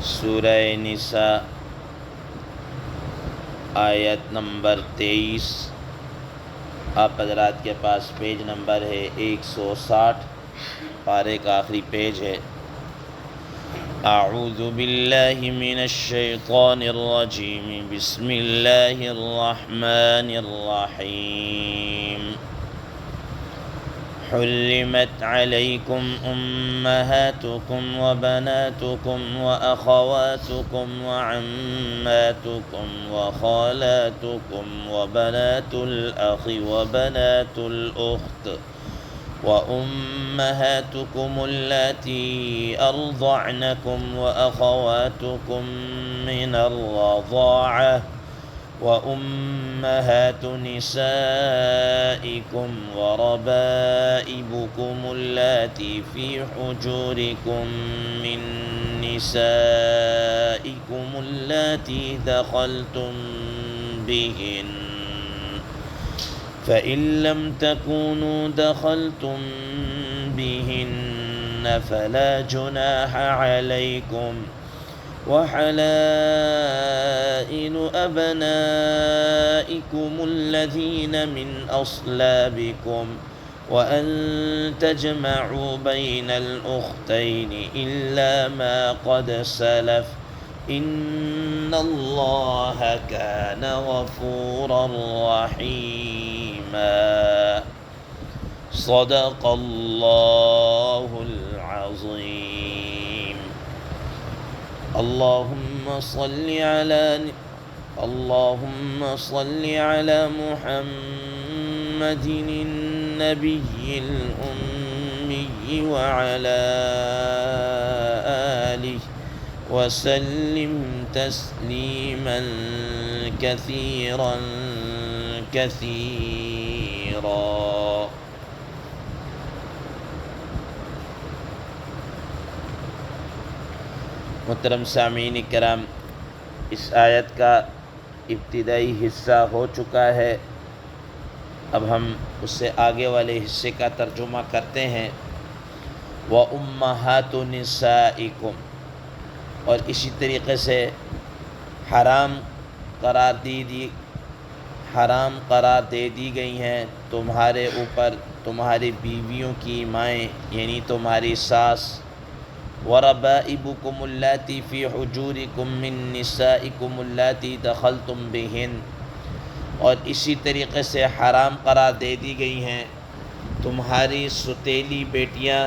سورہ نساء آیت نمبر 23۔ آپ حضرات کے پاس پیج نمبر ہے 160، پارے کا آخری پیج ہے۔ اعوذ باللہ من الشیطان الرجیم، بسم اللہ الرحمن الرحیم۔ حرمت علیکم امہاتکم وبناتکم واخواتکم وعماتکم وخالاتکم وبنات الاخ وبنات الاخت وأمهاتكم اللاتي أرضعنكم وأخواتكم من الرضاعة وأمهات نسائكم وربائبكم اللاتي في حجوركم من نسائكم اللاتي دخلتم بهن، فإن لم تكونوا دخلتم بهن فلا جناح عليكم، وحلائل أبنائكم الذين من أصلابكم وأن تجمعوا بين الأختين إلا ما قد سلف، إن الله كان غفورا رحيما۔ صدق الله العظيم۔ اللهم صل على محمد النبي الأمي وعلى آله وسلم تسليما كثيرا كثيرا۔ محترم سامعین کرام، اس آیت کا ابتدائی حصہ ہو چکا ہے، اب ہم اس سے آگے والے حصے کا ترجمہ کرتے ہیں۔ وَأُمَّهَاتُ نِسَائِكُمْ، اور اسی طریقے سے حرام قرار دے دی گئی ہیں تمہارے اوپر تمہاری بیویوں کی مائیں، یعنی تمہاری ساس۔ وَرَبَائِبُكُمُ اللَّاتِي فِي حُجُورِكُم مِّن نِّسَائِكُمُ اللَّاتِي دَخَلْتُم بِهِنَّ، اور اسی طریقے سے حرام قرار دے دی گئی ہیں تمہاری ستیلی بیٹیاں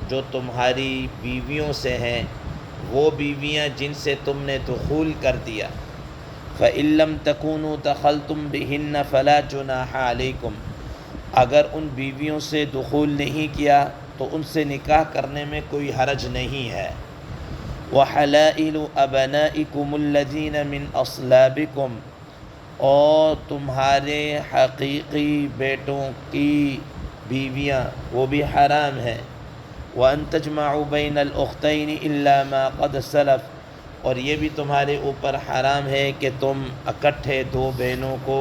جو تمہاری بیویوں سے ہیں، وہ بیویاں جن سے تم نے دخول کر دیا۔ فَإِن لَّمْ تَكُونُوا دَخَلْتُم بِهِنَّ فَلَا جُنَاحَ عَلَيْكُمْ، اگر ان بیویوں سے دخول نہیں کیا تو ان سے نکاح کرنے میں کوئی حرج نہیں ہے۔ وَحَلَائِلُ أَبْنَائِكُمُ الَّذِينَ مِنْ أَصْلَابِكُمْ، اور تمہارے حقیقی بیٹوں کی بیویاں وہ بھی حرام ہیں۔ وَأَن تَجْمَعُوا بَيْنَ الْأُخْتَيْنِ إِلَّا مَا قَدْ سَلَفَ، اور یہ بھی تمہارے اوپر حرام ہے کہ تم اکٹھے دو بہنوں کو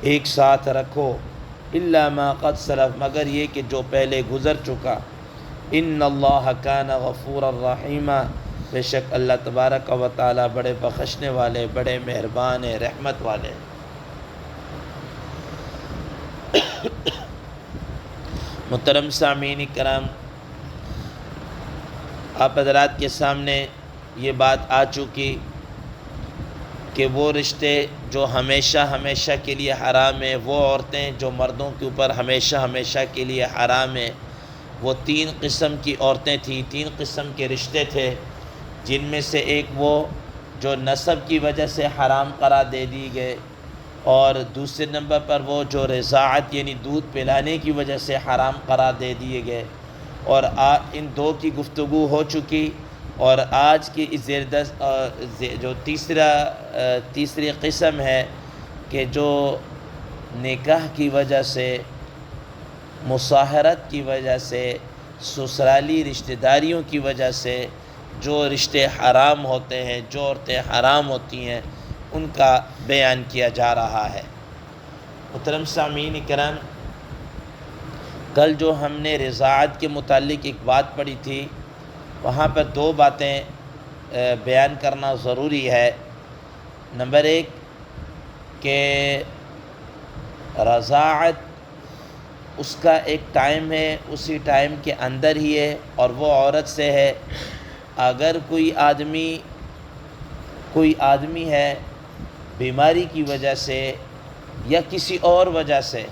ایک ساتھ رکھو، إِلَّا مَا قَدْ سَلَفَ، مگر یہ کہ جو پہلے گزر چکا۔ إِنَّ اللَّهَ كَانَ غَفُورًا رَحِيمًا، بے شک اللہ تبارک و تعالیٰ بڑے بخشنے والے، بڑے مہربان ہیں، رحمت والے۔ محترم سامعین کرام، آپ حضرات کے سامنے یہ بات آ چکی کہ وہ رشتے جو ہمیشہ کے لیے حرام ہیں، وہ عورتیں جو مردوں کے اوپر ہمیشہ کے لیے حرام ہیں، وہ 3 قسم کی عورتیں تھیں، 3 قسم کے رشتے تھے، جن میں سے ایک وہ جو نسب کی وجہ سے حرام قرار دے دی گئے، اور دوسرے نمبر پر وہ جو رضاعت یعنی دودھ پلانے کی وجہ سے حرام قرار دے دیے گئے۔ اور ان 2 کی گفتگو ہو چکی، اور آج کی اس جو تیسری قسم ہے کہ جو نکاح کی وجہ سے، مصاہرت کی وجہ سے، سسرالی رشتہ داریوں کی وجہ سے جو رشتے حرام ہوتے ہیں، جو عورتیں حرام ہوتی ہیں، ان کا بیان کیا جا رہا ہے۔ محترم سامعین کرام، کل جو ہم نے رضاعت کے متعلق ایک بات پڑھی تھی، وہاں پر 2 باتیں بیان کرنا ضروری ہے۔ نمبر 1 کہ رضاعت اس کا ایک ٹائم ہے، اسی ٹائم کے اندر ہی ہے، اور وہ عورت سے ہے۔ اگر کوئی آدمی ہے بیماری کی وجہ سے یا کسی اور وجہ سے،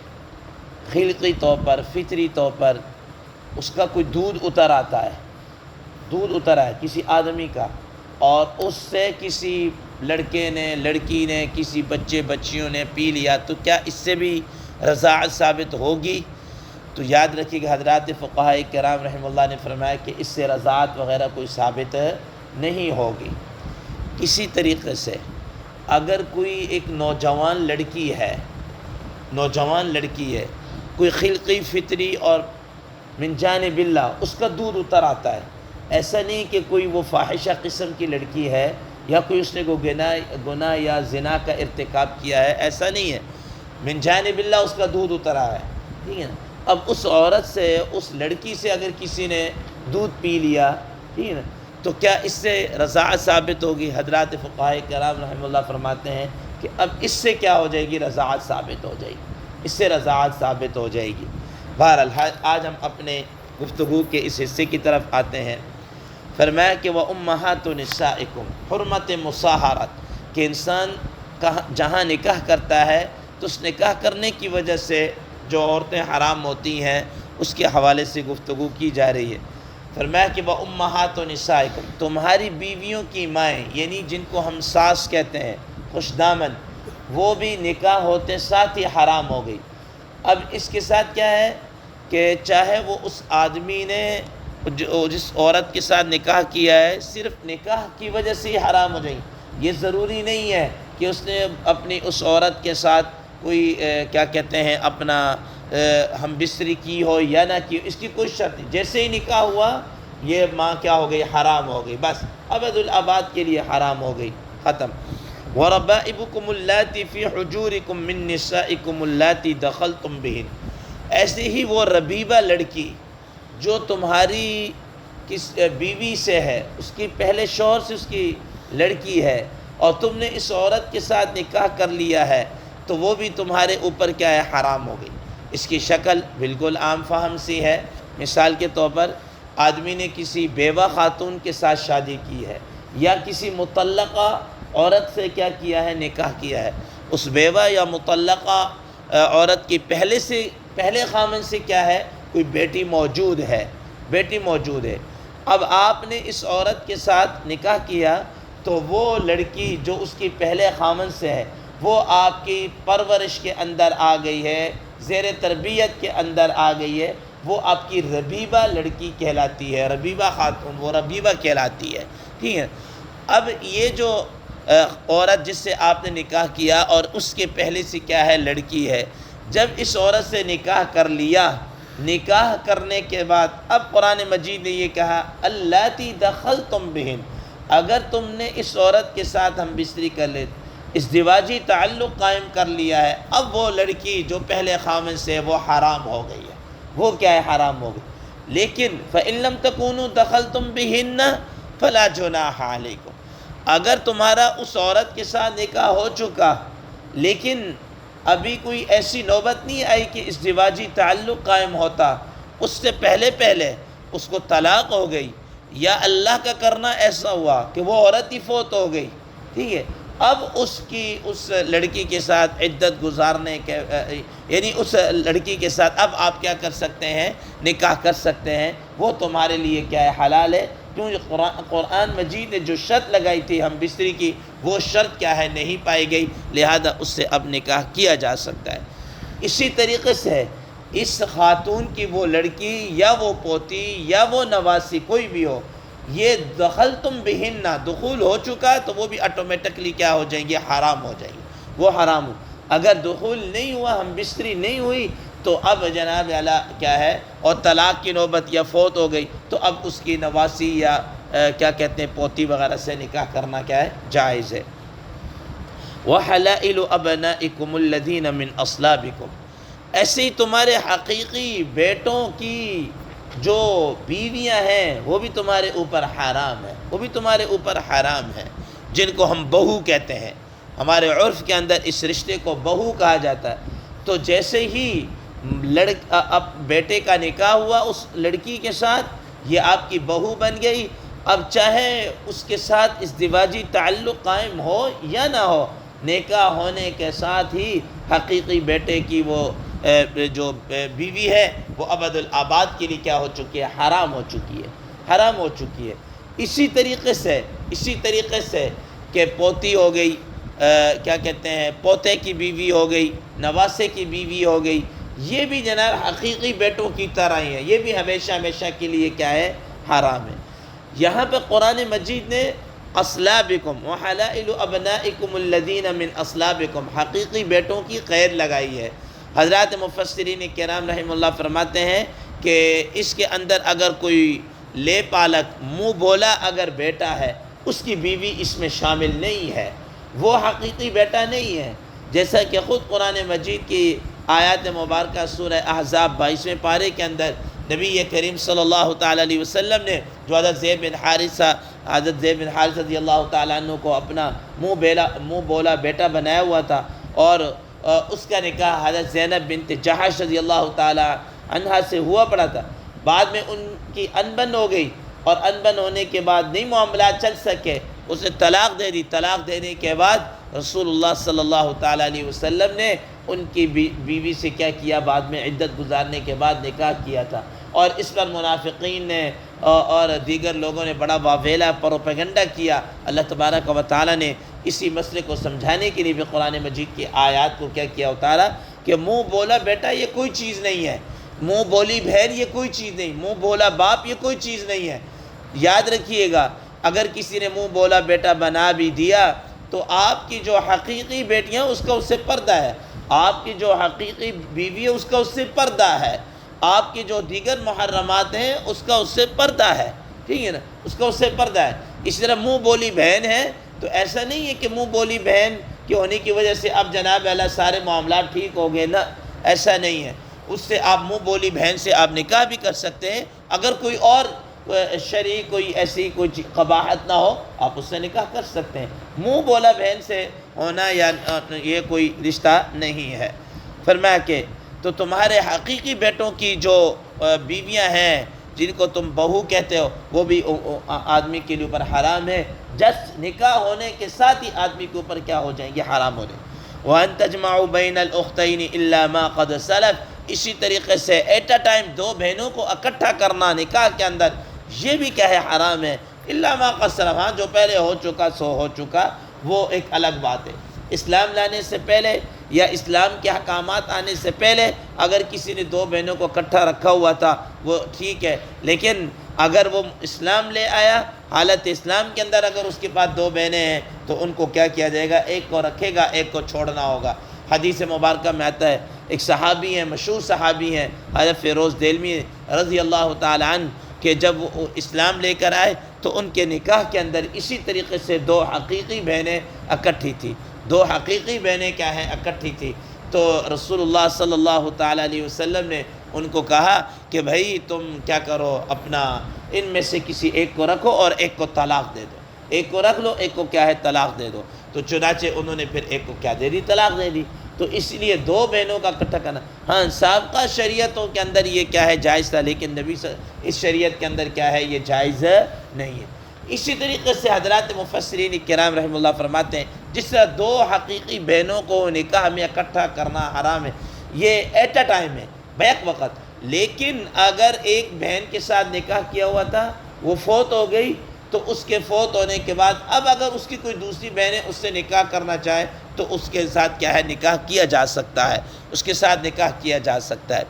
خلقی طور پر، فطری طور پر اس کا کوئی دودھ اتر آتا ہے، دودھ اترا ہے کسی آدمی کا، اور اس سے کسی لڑکے نے، لڑکی نے، کسی بچیوں نے پی لیا، تو کیا اس سے بھی رضاعت ثابت ہوگی؟ تو یاد رکھیے کہ حضرات فقہاء کرام رحمہ اللہ نے فرمایا کہ اس سے رضاعت وغیرہ کوئی ثابت نہیں ہوگی۔ اسی طریقے سے اگر کوئی ایک نوجوان لڑکی ہے، کوئی خلقی فطری اور من جانب اللہ اس کا دودھ اتر آتا ہے، ایسا نہیں کہ کوئی وہ فاحشہ قسم کی لڑکی ہے یا کوئی اس نے کوئی گناہ یا زنا کا ارتکاب کیا ہے، ایسا نہیں ہے، من جانب اللہ اس کا دودھ اترا ہے، ٹھیک ہے نا۔ اب اس عورت سے، اس لڑکی سے اگر کسی نے دودھ پی لیا، ٹھیک ہے نا، تو کیا اس سے رضاعت ثابت ہوگی؟ حضرات فقہاء کرام رحمہ اللہ فرماتے ہیں کہ اب اس سے کیا ہو جائے گی؟ رضاعت ثابت ہو جائے گی، اس سے رضاعت ثابت ہو جائے گی۔ بہرحال آج ہم اپنے گفتگو کے اس حصے کی طرف آتے ہیں۔ فرمایا کہ وَأُمَّهَاتُ نِسَائِكُمْ، حرمت مصاہرت، کہ انسان جہاں نکاح کرتا ہے تو اس نکاح کرنے کی وجہ سے جو عورتیں حرام ہوتی ہیں اس کے حوالے سے گفتگو کی جا رہی ہے۔ فرمایا کہ وَأُمَّهَاتُ نِسَائِكُمْ، تمہاری بیویوں کی مائیں، یعنی جن کو ہم ساس کہتے ہیں، خوش دامن، وہ بھی نکاح ہوتے ساتھ ہی حرام ہو گئی۔ اب اس کے ساتھ کیا ہے کہ چاہے وہ اس آدمی نے جس عورت کے ساتھ نکاح کیا ہے صرف نکاح کی وجہ سے ہی حرام ہو جائیں، یہ ضروری نہیں ہے کہ اس نے اپنی اس عورت کے ساتھ کوئی کیا کہتے ہیں اپنا ہم بستری کی ہو یا نہ کی ہو، اس کی کوئی شرط نہیں، جیسے ہی نکاح ہوا یہ ماں کیا ہو گئی؟ حرام ہو گئی، بس ابد الآباد کے لیے حرام ہو گئی، ختم۔ وَرَبَائِبُكُمُ اللَّاتِي فِي حُجُورِكُم مِّن نِّسَائِكُمُ اللَّاتِي دَخَلْتُم بِهِنَّ، ایسے ہی وہ ربیبہ لڑکی جو تمہاری کس بیوی سے ہے، اس کی پہلے شوہر سے اس کی لڑکی ہے، اور تم نے اس عورت کے ساتھ نکاح کر لیا ہے، تو وہ بھی تمہارے اوپر کیا ہے؟ حرام ہو گئی۔ اس کی شکل بالکل عام فہم سی ہے۔ مثال کے طور پر آدمی نے کسی بیوہ خاتون کے ساتھ شادی کی ہے یا کسی مطلقہ عورت سے کیا کیا ہے؟ نکاح کیا ہے۔ اس بیوہ یا مطلقہ عورت کی پہلے خامن سے کیا ہے؟ کوئی بیٹی موجود ہے، اب آپ نے اس عورت کے ساتھ نکاح کیا تو وہ لڑکی جو اس کی پہلے خامن سے ہے وہ آپ کی پرورش کے اندر آ گئی ہے، زیر تربیت کے اندر آ گئی ہے، وہ آپ کی ربیبہ لڑکی کہلاتی ہے، ربیبہ خاتون، وہ ربیبہ کہلاتی ہے، ٹھیک ہے۔ اب یہ جو عورت جس سے آپ نے نکاح کیا اور اس کے پہلے سے کیا ہے؟ لڑکی ہے، جب اس عورت سے نکاح کر لیا، نکاح کرنے کے بعد اب قرآن مجید نے یہ کہا اللَّاتِي دَخَلْتُم بِهِنَّ، اگر تم نے اس عورت کے ساتھ ہم بستری کر لے، ازدواجی تعلق قائم کر لیا ہے، اب وہ لڑکی جو پہلے خامن سے وہ حرام ہو گئی ہے، وہ کیا ہے؟ حرام ہو گئی۔ لیکن فَإِن لَّمْ تَكُونُوا دَخَلْتُم بِهِنَّ فَلَا جُنَاحَ عَلَيْكُمْ، اگر تمہارا اس عورت کے ساتھ نکاح ہو چکا لیکن ابھی کوئی ایسی نوبت نہیں آئی کہ ازدواجی تعلق قائم ہوتا، اس سے پہلے اس کو طلاق ہو گئی یا اللہ کا کرنا ایسا ہوا کہ وہ عورت ہی فوت ہو گئی، ٹھیک ہے، اب اس لڑکی کے ساتھ عدت گزارنے کے یعنی اس لڑکی کے ساتھ اب آپ کیا کر سکتے ہیں؟ نکاح کر سکتے ہیں، وہ تمہارے لیے کیا ہے؟ حلال ہے، کیونکہ قرآن مجید نے جو شرط لگائی تھی ہم بستری کی وہ شرط کیا ہے؟ نہیں پائی گئی، لہذا اس سے اب نکاح کیا جا سکتا ہے۔ اسی طریقے سے اس خاتون کی وہ لڑکی یا وہ پوتی یا وہ نواسی کوئی بھی ہو، یہ دخلتم بہن، دخول ہو چکا تو وہ بھی آٹومیٹکلی کیا ہو جائیں گے؟ حرام ہو جائیں گے، وہ حرام ہو۔ اگر دخول نہیں ہوا، ہم بستری نہیں ہوئی، تو اب جناب اعلیٰ کیا ہے؟ اور طلاق کی نوبت یا فوت ہو گئی تو اب اس کی نواسی یا کیا کہتے ہیں پوتی وغیرہ سے نکاح کرنا کیا ہے؟ جائز ہے۔ وَحَلَائِلُ أَبْنَائِكُمُ الَّذِينَ مِنْ أَصْلَابِكُمْ، ایسے ہی تمہارے حقیقی بیٹوں کی جو بیویاں ہیں وہ بھی تمہارے اوپر حرام ہیں، وہ بھی تمہارے اوپر حرام ہیں، جن کو ہم بہو کہتے ہیں۔ ہمارے عرف کے اندر اس رشتے کو بہو کہا جاتا ہے۔ تو جیسے ہی اب بیٹے کا نکاح ہوا اس لڑکی کے ساتھ، یہ آپ کی بہو بن گئی۔ اب چاہے اس کے ساتھ ازدواجی تعلق قائم ہو یا نہ ہو، نکاح ہونے کے ساتھ ہی حقیقی بیٹے کی وہ جو بیوی ہے وہ ابد الآباد کے لیے کیا ہو چکی ہے؟ حرام ہو چکی ہے، حرام ہو چکی ہے۔ اسی طریقے سے کہ پوتی ہو گئی، کیا کہتے ہیں، پوتے کی بیوی ہو گئی، نواسے کی بیوی ہو گئی، یہ بھی جناب حقیقی بیٹوں کی طرح ہی ہے، یہ بھی ہمیشہ کے لیے کیا ہے؟ حرام ہے۔ یہاں پہ قرآن مجید نے اصلابکم وحلائل ابنائکم الذین من اصلابکم، حقیقی بیٹوں کی قید لگائی ہے۔ حضرات مفسرین کرام رحمہ اللہ فرماتے ہیں کہ اس کے اندر اگر کوئی لے پالک منہ بولا اگر بیٹا ہے، اس کی بیوی اس میں شامل نہیں ہے، وہ حقیقی بیٹا نہیں ہے۔ جیسا کہ خود قرآن مجید کی آیات مبارکہ سورہ احزاب 22ویں پارے کے اندر نبی کریم صلی اللہ تعالیٰ علیہ وسلم نے جو حضرت زید بن حارثہ رضی اللہ تعالیٰ عنہ کو اپنا منہ بولا بیٹا بنایا ہوا تھا، اور اس کا نکاح حضرت زینب بنت جحش رضی اللہ تعالیٰ عنہا سے ہوا پڑا تھا۔ بعد میں ان کی انبن ہو گئی، اور انبن ہونے کے بعد نہیں معاملات چل سکے، اسے طلاق دے دی۔ طلاق دینے کے بعد رسول اللہ صلی اللہ تعالیٰ علیہ وسلم نے ان کی بیوی سے کیا کیا؟ بعد میں عدت گزارنے کے بعد نکاح کیا تھا، اور اس پر منافقین نے اور دیگر لوگوں نے بڑا واویلا پروپیگنڈا کیا۔ اللہ تبارک و تعالیٰ نے اسی مسئلے کو سمجھانے کے لیے بھی قرآن مجید کی آیات کو کیا اتارا کہ منہ بولا بیٹا یہ کوئی چیز نہیں ہے، منہ بولی بہن یہ کوئی چیز نہیں، منہ بولا باپ یہ کوئی چیز نہیں ہے۔ یاد رکھیے گا، اگر کسی نے منہ بولا بیٹا بنا بھی دیا تو آپ کی جو حقیقی بیٹیاں اس کا اس سے پردہ ہے، آپ کی جو حقیقی بیوی ہے اس کا اس سے پردہ ہے، آپ کی جو دیگر محرمات ہیں اس کا اس سے پردہ ہے، ٹھیک ہے نا، اس کا اس سے پردہ ہے۔ اس طرح منہ بولی بہن ہے تو ایسا نہیں ہے کہ منہ بولی بہن کے ہونے کی وجہ سے اب جناب اللہ سارے معاملات ٹھیک ہو گئے، نہ، ایسا نہیں ہے۔ اس سے آپ منہ بولی بہن سے آپ نکاح بھی کر سکتے ہیں، اگر کوئی اور شرعی کوئی ایسی کوئی قباحت نہ ہو آپ اس سے نکاح کر سکتے ہیں۔ منہ بولا بہن سے ہونا یا یہ کوئی رشتہ نہیں ہے۔ فرمایا کہ تو تمہارے حقیقی بیٹوں کی جو بیویاں ہیں جن کو تم بہو کہتے ہو وہ بھی آدمی کے اوپر حرام ہے، جس نکاح ہونے کے ساتھ ہی آدمی کے اوپر کیا ہو جائیں گے؟ حرام ہو جائیں۔ وَأَن تَجْمَعُوا بَيْنَ الْأُخْتَيْنِ إِلَّا مَا قَدْ سَلَفَ، اسی طریقے سے ایٹ اے ٹائم دو بہنوں کو اکٹھا کرنا نکاح کے اندر یہ بھی کیا ہے؟ حرام ہے۔ الا ما قد سلف، ہاں جو پہلے ہو چکا سو ہو چکا، وہ ایک الگ بات ہے۔ اسلام لانے سے پہلے یا اسلام کے احکامات آنے سے پہلے اگر کسی نے دو بہنوں کو اکٹھا رکھا ہوا تھا وہ ٹھیک ہے، لیکن اگر وہ اسلام لے آیا، حالت اسلام کے اندر اگر اس کے پاس دو بہنیں ہیں تو ان کو کیا کیا جائے گا؟ ایک کو رکھے گا، ایک کو چھوڑنا ہوگا۔ حدیث مبارکہ میں آتا ہے، ایک صحابی ہیں، مشہور صحابی ہیں حضرت فیروز دہلوی رضی اللہ تعالیٰ عنہ، کہ جب وہ اسلام لے کر آئے تو ان کے نکاح کے اندر اسی طریقے سے دو حقیقی بہنیں اکٹھی تھیں، دو حقیقی بہنیں کیا ہیں؟ اکٹھی تھی۔ تو رسول اللہ صلی اللہ تعالیٰ علیہ وسلم نے ان کو کہا کہ بھائی تم کیا کرو، اپنا ان میں سے کسی ایک کو رکھو اور ایک کو طلاق دے دو، ایک کو رکھ لو ایک کو کیا ہے؟ طلاق دے دو۔ تو چنانچہ انہوں نے پھر ایک کو کیا دے دی؟ طلاق دے دی۔ تو اس لیے دو بہنوں کا اکٹھا کرنا، ہاں سابقہ شریعتوں کے اندر یہ کیا ہے؟ جائز تھا، لیکن نبی اس شریعت کے اندر کیا ہے؟ یہ جائز نہیں ہے۔ اسی طریقے سے حضرات مفسرین کرام رحمہ اللہ فرماتے ہیں جس طرح دو حقیقی بہنوں کو نکاح میں اکٹھا کرنا حرام ہے، یہ ایٹ اے ٹائم ہے، بیک وقت، لیکن اگر ایک بہن کے ساتھ نکاح کیا ہوا تھا وہ فوت ہو گئی تو اس کے فوت ہونے کے بعد اب اگر اس کی کوئی دوسری بہنیں اس سے نکاح کرنا چاہے تو اس کے ساتھ کیا ہے؟ نکاح کیا جا سکتا ہے، اس کے ساتھ نکاح کیا جا سکتا ہے۔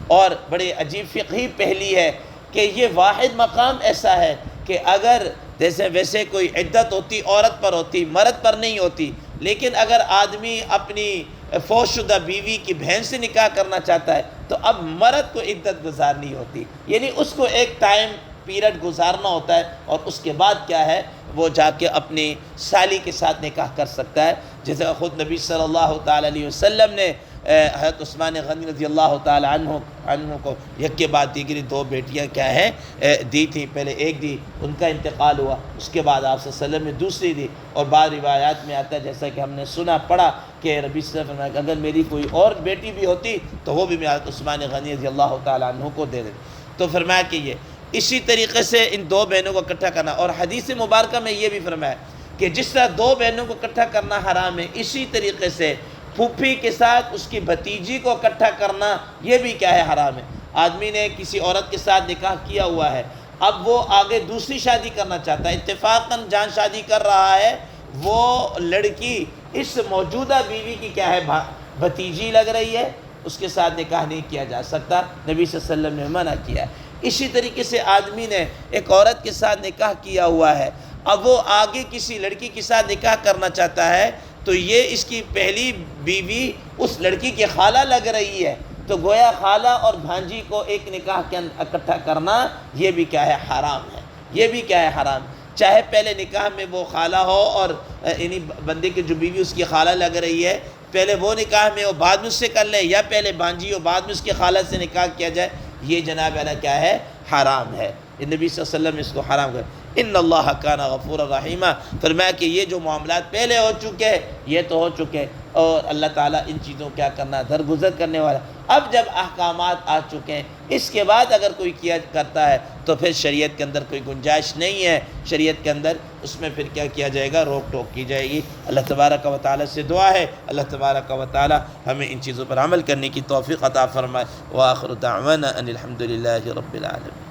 اور بڑی عجیب فقہی پہلی ہے کہ یہ واحد مقام ایسا ہے کہ اگر ویسے کوئی عدت ہوتی عورت پر ہوتی، مرد پر نہیں ہوتی، لیکن اگر آدمی اپنی فوت شدہ بیوی کی بہن سے نکاح کرنا چاہتا ہے تو اب مرد کو عدت گزارنی ہوتی، یعنی اس کو ایک ٹائم پیریڈ گزارنا ہوتا ہے، اور اس کے بعد کیا ہے؟ وہ جا کے اپنی سالی کے ساتھ نکاح کر سکتا ہے، جیسے خود نبی صلی اللہ تعالیٰ علیہ وسلم نے حضرت عثمان غنی رضی اللہ تعالی عنہ کو یک کے بعد دیگری 2 بیٹیاں کیا ہیں دی تھیں. پہلے ایک دی، ان کا انتقال ہوا، اس کے بعد آپ صلی اللہ علیہ وسلم نے دوسری دی. اور بعض روایات میں آتا ہے جیسا کہ ہم نے سنا پڑھا کہ نبی صلی اللہ علیہ وسلم نے فرمایا کہ اگر میری کوئی اور بیٹی بھی ہوتی تو وہ بھی میں حضرت عثمان غنی رضی اللہ تعالی عنہ کو دے دیتے. تو فرمایا کہ یہ اسی طریقے سے ان 2 بہنوں کو اکٹھا کرنا. اور حدیث مبارکہ میں یہ بھی فرمایا کہ جس طرح 2 بہنوں کو اکٹھا کرنا حرام ہے، اسی طریقے سے پھوپھی کے ساتھ اس کی بھتیجی کو اکٹھا کرنا یہ بھی کیا ہے، حرام ہے. آدمی نے کسی عورت کے ساتھ نکاح کیا ہوا ہے، اب وہ آگے دوسری شادی کرنا چاہتا ہے، اتفاقاً جان شادی کر رہا ہے، وہ لڑکی اس موجودہ بیوی کی کیا ہے، بھتیجی لگ رہی ہے، اس کے ساتھ نکاح نہیں کیا جا سکتا، نبی صلی اللہ علیہ وسلم نے منع کیا ہے. اسی طریقے سے آدمی نے ایک عورت کے ساتھ نکاح کیا ہوا ہے، اب وہ آگے کسی لڑکی کے ساتھ نکاح کرنا چاہتا ہے، تو یہ اس کی پہلی بیوی اس لڑکی کی خالہ لگ رہی ہے، تو گویا خالہ اور بھانجی کو ایک نکاح کے اندر اکٹھا کرنا یہ بھی کیا ہے، حرام ہے. یہ بھی کیا ہے، حرام. چاہے پہلے نکاح میں وہ خالہ ہو اور یعنی بندے کی جو بیوی اس کی خالہ لگ رہی ہے، پہلے وہ نکاح میں ہو بعد میں اس سے کر لیں، یا پہلے بھانجی ہو بعد میں اس کی خالہ سے نکاح کیا جائے، یہ جناب اللہ کیا ہے، حرام ہے. نبی صلی اللہ علیہ وسلم نے اس کو حرام کر. ان اللہ کان غفور الرحیم، فرمایا کہ یہ جو معاملات پہلے ہو چکے یہ تو ہو چکے، اور اللہ تعالیٰ ان چیزوں کیا کرنا، درگزر کرنے والا. اب جب احکامات آ چکے ہیں، اس کے بعد اگر کوئی کیا کرتا ہے تو پھر شریعت کے اندر کوئی گنجائش نہیں ہے، شریعت کے اندر اس میں پھر کیا کیا جائے گا، روک ٹوک کی جائے گی. اللہ تبارک و تعالیٰ سے دعا ہے اللہ تبارک و تعالیٰ ہمیں ان چیزوں پر عمل کرنے کی توفیق عطا فرمائے. وآخر دعوانا ان الحمد للہ رب العالمین.